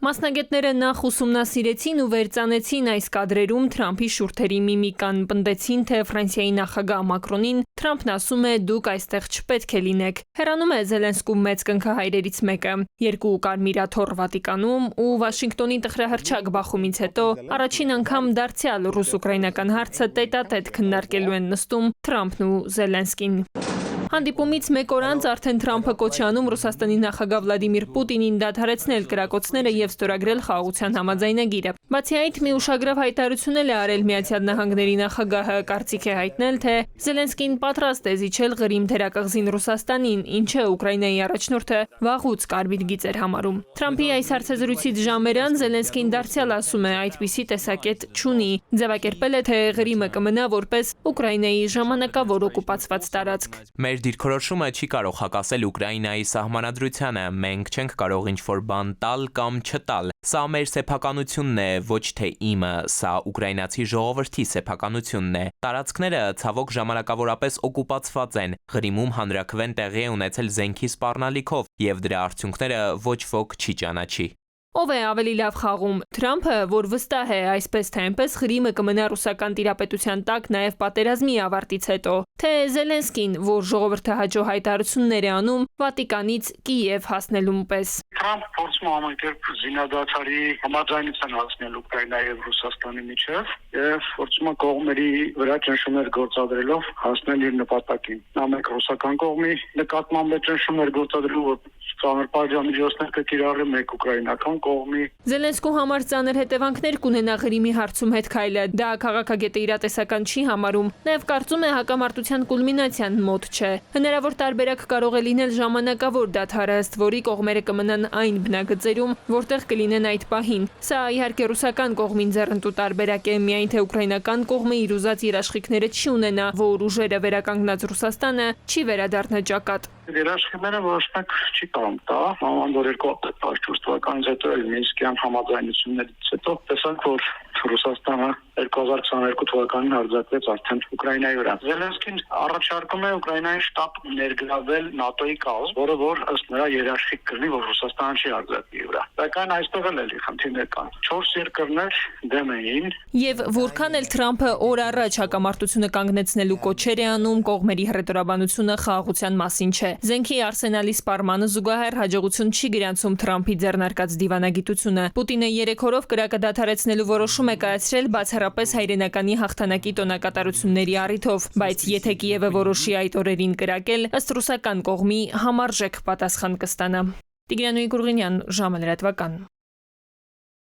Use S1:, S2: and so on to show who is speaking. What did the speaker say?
S1: Մասնագետները նախ ուսումնասիրեցին ու վերծանեցին այս կադրերում Թրամփի շուրթերի միմիկան, պնդեցին, թե Ֆրանսիայի նախագահ Մակրոնին Թրամփն ասում է դուք այստեղ չպետք է լինեք։ Հեռանում է Զելենսկու մեծ կնքահայրերից մեկը։ Երկու կարմիր աթոռ Վատիկանում ու Վաշինգտոնի տխրահռչակ բախումից հետո առաջին անգամ դարձյալ ռուս-ուկրաինական հարցը տետատետ քննարկելու են նստում Թրամփն ու Զելենսկին։ Հանդիպումից մեկ օր անց արդեն Թրամփը կոչ է անում Ռուսաստանի նախագահ Վլադիմիր Պուտինին դադարեցնել կրակոցները եւ ստորագրել խաղաղության համաձայնագիրը։ Բացի այդ, մի ուշագրավ հայտարարություն էլ է արել Միացյալ Նահանգների նախագահը, կարծիք է հայտնել, թե Զելենսկին պատրաստ է զիջել Ղրիմ թերակղզին Ռուսաստանին, ինչը Ուկրաինայի առաջնորդը վաղուց կարմիր գիծ էր համարում։ Թրամփի այս հարցազրույցից ժամեր անց Զելենսկին դարձյալ ասում է այդպիսի տեսակետ չունի, ձևակերպել է, թե Ղրիմը կմնա որպես Ուկրաինայի ժամանակավոր օկուպացված տարածք։
S2: Մեր դիրքորոշումը չի կարող հակասել Ուկրաինայի սահմանադրությանը, մենք չենք կարող ինչ-որ բան տալ կամ չտալ։ Սա մեր սեփականությունն է, ոչ թե իմը, սա ուկրաինացի ժողովրդի սեփականությունն է։ Տարածքները ցավոք ժամանակավորապես օկուպացված են։ Ղրիմում հանրաքվեն տեղի է ունեցել զենքի սպառնալիքով, եւ դրա արդյունքները ոչ ոք չի ճանաչի։
S1: Ով է ավելի լավ խաղում, Թրամփը, որ վստահ է այսպես թե այնպես Ղրիմը կմնա ռուսական տիրապետության տակ նաև պատերազմի ավարտից հետո, թե Զելենսկին, որ ժողովրդը հաջող հայտարարություններ է անում Վատիկանից Կիև հասնելուն պես։
S3: Թրամփը փորձում է ամենքերպ զինադադարի համաձայնության հասնել Ուկրաինայի եւ Ռուսաստանի միջև եւ փորձում է կողմերի վրա ճնշումներ գործադրելով հասնել իր նպատակին։ Նա մեկ ռուսական կողմի նկատմամբ է ճնշումներ գործադրելու, որ ծանր պատժամիջոցներ կկիրառի, մեկ ուկրաինական կողմի։
S1: Զելենսկու համար ծանր հետևանքներ կունենա Ղրիմի հարցում հետ քայլը։ Դա քաղաքագետը իրատեսական չի համարում։ Նաև կարծում է հակամարտության կուլմինացիան մոտ չէ։ Հնարավոր տարբերակ կարող է լինել ժամանակավոր դադարը, ըստ որի կողմերը կմնան այն բնագծերում, որտեղ կլինեն այդ պահին։ Սա իհարկե ռուսական կողմին ձեռնտու տարբերակ է, միայն թե ուկրաինական կողմը իր ուզած երաշխիքները չի ունենա, որ ուժերը վերականգնած Ռուսաստանը չի վերադառնա ճակատ։
S3: Երաշխիքները ոչ մեկ չի կարող տա, մանավանդ որ 2014 թվականից հետո Մինսկյան համաձայնություններից հետո տեսանք, որ Ռուսաստանը 2022 թվականին հարձակվեց արդեն Ուկրաինայի վրա։ Զելենսկին առաջարկում է Ուկրաինային շտապ ներգրավել ՆԱՏՕ-ի կազմ, որը որ ըստ նրա երաշխիք կլինի, որ Ռուսաստանը չի հարձակվի վրա։ Սակայն այստեղ էլ էլի խնդիրներ կան։ 4 երկրներ դեմ էին։
S1: Եվ որքան էլ Թրամփը օր առաջ հակամարտությունը կանգնեցնելու կոչեր է անում, կողմերի հռետորաբանությունը խաղաղության մասին չէ։ Զենքի արսենալի սպառմանը զուգահեռ հաջողություն չի գրանցում Թրամփի ձեռնարկած դիվանագիտությունը։ Պուտինը 3 օրով կրակը դադարեցնելու որոշում է կայացրել բացառապես հայրենականի հաղթանակի տոնակատարությունների առիթով, բայց եթե Կիևը որոշի այդ օրերին կրակել, ըստ ռուսական կողմի համարժեք պատասխան կստանա։ Տիգրան Գուրգենյան, ժամը լրատվական։